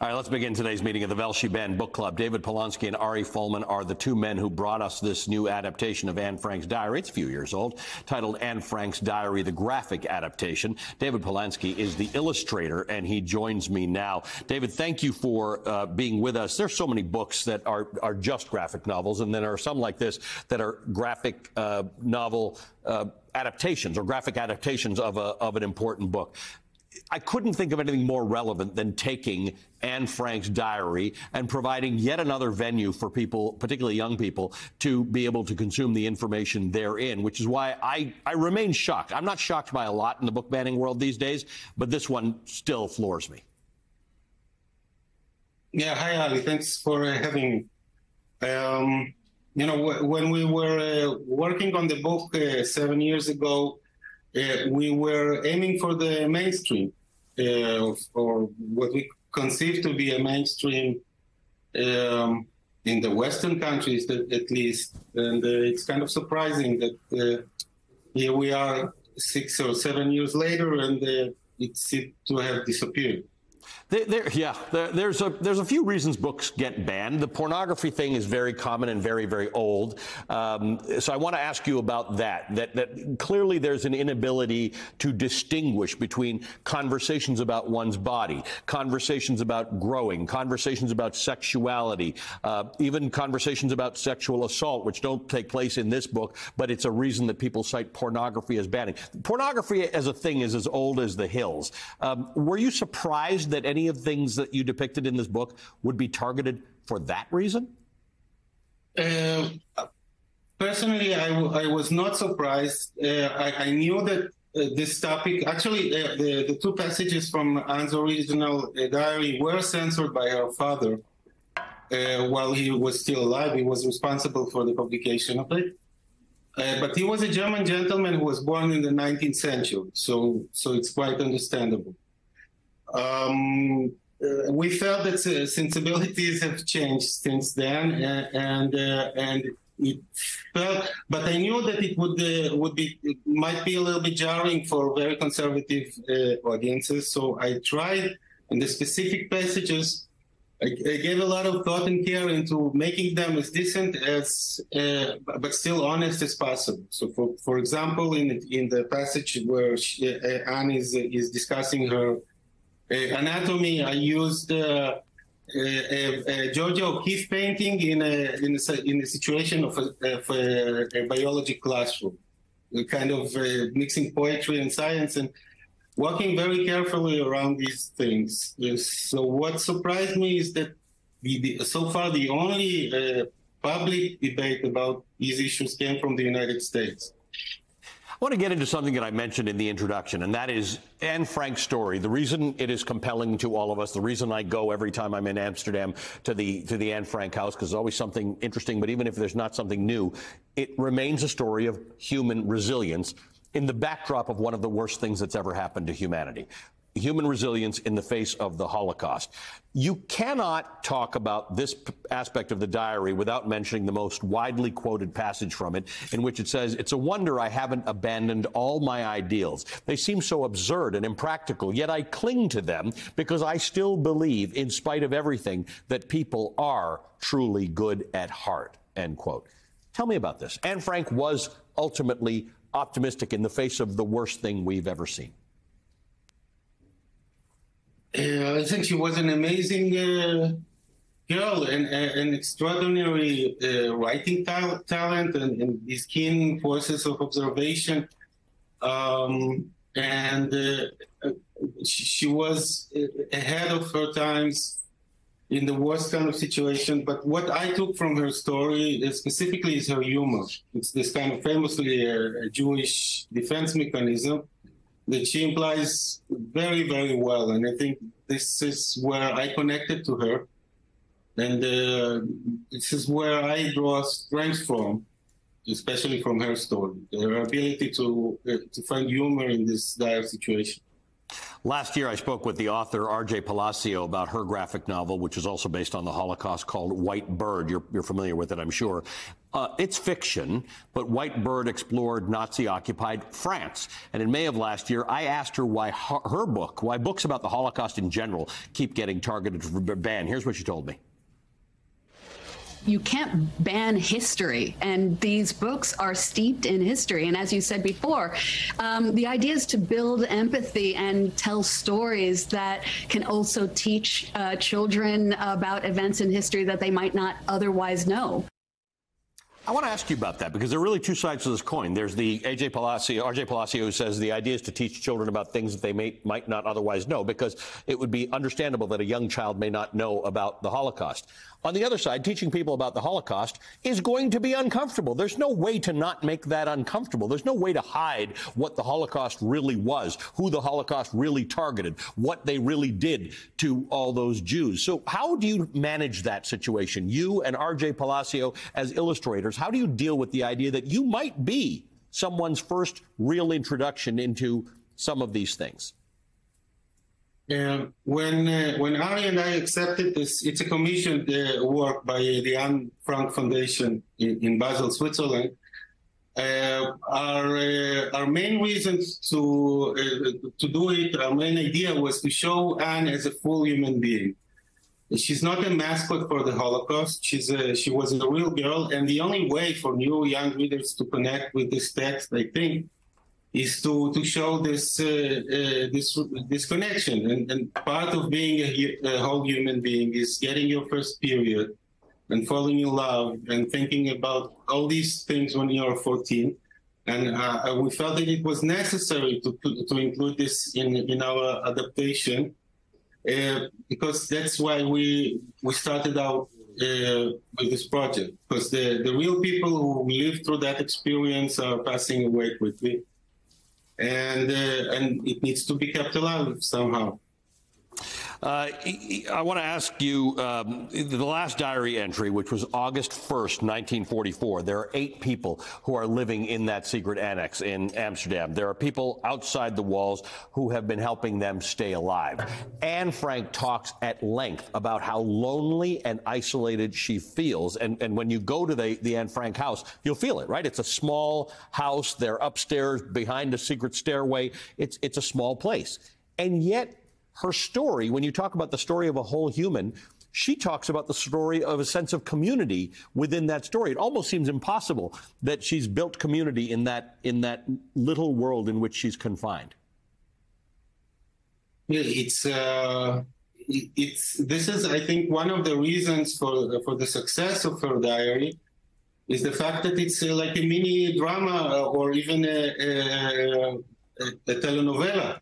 All right, let's begin today's meeting of the Velshi Band Book Club. David Polonsky and Ari Folman are the two men who brought us this new adaptation of Anne Frank's diary. It's a few years old, titled Anne Frank's Diary, the Graphic Adaptation. David Polonsky is the illustrator, and he joins me now. David, thank you for being with us. There's so many books that are just graphic novels, and then there are some like this that are graphic novel adaptations or graphic adaptations of an important book. I couldn't think of anything more relevant than taking Anne Frank's diary and providing yet another venue for people, particularly young people, to be able to consume the information therein, which is why I remain shocked. I'm not shocked by a lot in the book banning world these days, but this one still floors me. Yeah, hi, Ali. Thanks for having me. You know, when we were working on the book 7 years ago, we were aiming for the mainstream, or what we conceive to be a mainstream in the Western countries, at least. And it's kind of surprising that here we are 6 or 7 years later, and it seemed to have disappeared. There's a few reasons books get banned. The pornography thing is very common and very, very old. So I want to ask you about that clearly there's an inability to distinguish between conversations about one's body, conversations about growing, conversations about sexuality, even conversations about sexual assault, which don't take place in this book, but it's a reason that people cite pornography as banning. Pornography as a thing is as old as the hills. Were you surprised that any of things that you depicted in this book would be targeted for that reason? Personally, I was not surprised. I knew that this topic, actually, the two passages from Anne's original diary were censored by her father while he was still alive. He was responsible for the publication of it. But he was a German gentleman who was born in the 19th century, so it's quite understandable. We felt that sensibilities have changed since then, and it felt. But I knew that it might be a little bit jarring for very conservative audiences. So I tried, in the specific passages, I gave a lot of thought and care into making them as decent as, but still honest as possible. So, for example, in the passage where Anne is discussing her anatomy, I used a Georgia O'Keeffe painting in a situation of a biology classroom, kind of mixing poetry and science and walking very carefully around these things. So what surprised me is that so far the only public debate about these issues came from the United States. I want to get into something that I mentioned in the introduction, and that is Anne Frank's story. The reason it is compelling to all of us, the reason I go every time I'm in Amsterdam to the Anne Frank house, because there's always something interesting, but even if there's not something new, it remains a story of human resilience in the backdrop of one of the worst things that's ever happened to humanity. Human resilience in the face of the Holocaust. You cannot talk about this aspect of the diary without mentioning the most widely quoted passage from it, in which it says, "It's a wonder I haven't abandoned all my ideals. They seem so absurd and impractical, yet I cling to them because I still believe, in spite of everything, that people are truly good at heart," end quote. Tell me about this. Anne Frank was ultimately optimistic in the face of the worst thing we've ever seen. I think she was an amazing girl and an extraordinary writing talent and these keen forces of observation. She was ahead of her times in the worst kind of situation. But what I took from her story specifically is her humor. It's this kind of famously a Jewish defense mechanism that she implies very, very well. And I think this is where I connected to her. And this is where I draw strength from, especially from her story, her ability to find humor in this dire situation. Last year, I spoke with the author, R.J. Palacio, about her graphic novel, which is also based on the Holocaust, called White Bird. You're familiar with it, I'm sure. It's fiction, but White Bird explored Nazi-occupied France. And in May of last year, I asked her why why books about the Holocaust in general keep getting targeted for ban. Here's what she told me. You can't ban history, and these books are steeped in history. And as you said before, the idea is to build empathy and tell stories that can also teach children about events in history that they might not otherwise know. I want to ask you about that, because there are really two sides to this coin. There's the R.J. Palacio, who says the idea is to teach children about things that they might not otherwise know, because it would be understandable that a young child may not know about the Holocaust. On the other side, teaching people about the Holocaust is going to be uncomfortable. There's no way to not make that uncomfortable. There's no way to hide what the Holocaust really was, who the Holocaust really targeted, what they really did to all those Jews. So how do you manage that situation? You and R.J. Palacio as illustrators, how do you deal with the idea that you might be someone's first real introduction into some of these things? When Ari and I accepted this, it's a commissioned work by the Anne Frank Foundation in Basel, Switzerland. Our main reasons to do it, our main idea was to show Anne as a full human being. She's not a mascot for the Holocaust. She was a real girl, and the only way for new young readers to connect with this text, I think, is to show this connection. And part of being a whole human being is getting your first period and falling in love and thinking about all these things when you're 14. And we felt that it was necessary to include this in our adaptation, because that's why we started out with this project, because the real people who lived through that experience are passing away quickly. And it needs to be kept alive somehow. I want to ask you, the last diary entry, which was August 1st, 1944, there are 8 people who are living in that secret annex in Amsterdam. There are people outside the walls who have been helping them stay alive. Anne Frank talks at length about how lonely and isolated she feels. And when you go to the Anne Frank house, you'll feel it, right? It's a small house. They're upstairs behind a secret stairway. It's a small place. And yet, her story, when you talk about the story of a whole human, she talks about the story of a sense of community within that story. It almost seems impossible that she's built community in that little world in which she's confined. Yeah, this is, I think, one of the reasons for the success of her diary is the fact that it's like a mini drama or even a telenovela.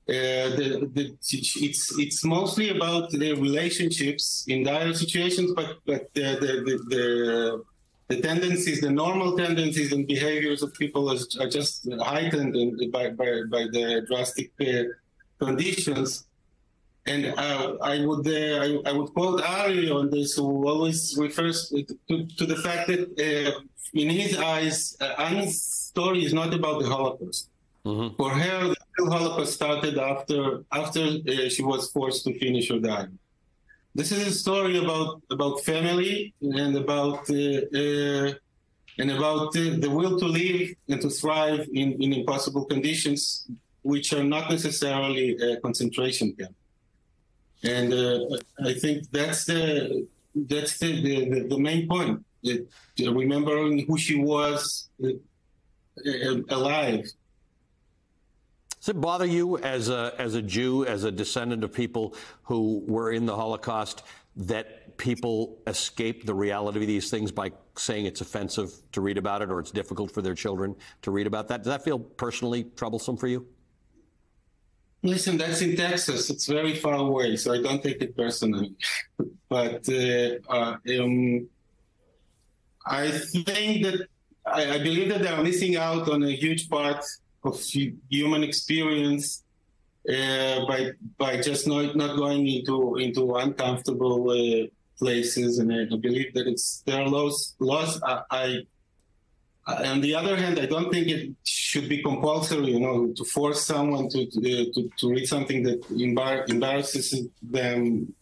It's mostly about the relationships in dire situations, but the tendencies, the normal tendencies and behaviors of people are just heightened by the drastic conditions. And I would quote Ari on this, who always refers to the fact that in his eyes, Anne's story is not about the Holocaust. Mm-hmm. For her, the real Holocaust started after she was forced to finish her diary. This is a story about family and about the will to live and to thrive in impossible conditions, which are not necessarily a concentration camp. And I think that's the main point. Remembering who she was alive. Does it bother you as a Jew, as a descendant of people who were in the Holocaust, that people escape the reality of these things by saying it's offensive to read about it or it's difficult for their children to read about that? Does that feel personally troublesome for you? Listen, that's in Texas. It's very far away, so I don't take it personally. But I think that I believe that they are missing out on a huge part of human experience by just not going into uncomfortable places, and I believe that it's their loss. On the other hand, I don't think it should be compulsory, to force someone to read something that embarrasses them.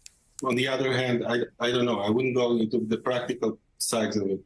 On the other hand, I don't know. I wouldn't go into the practical sides of it.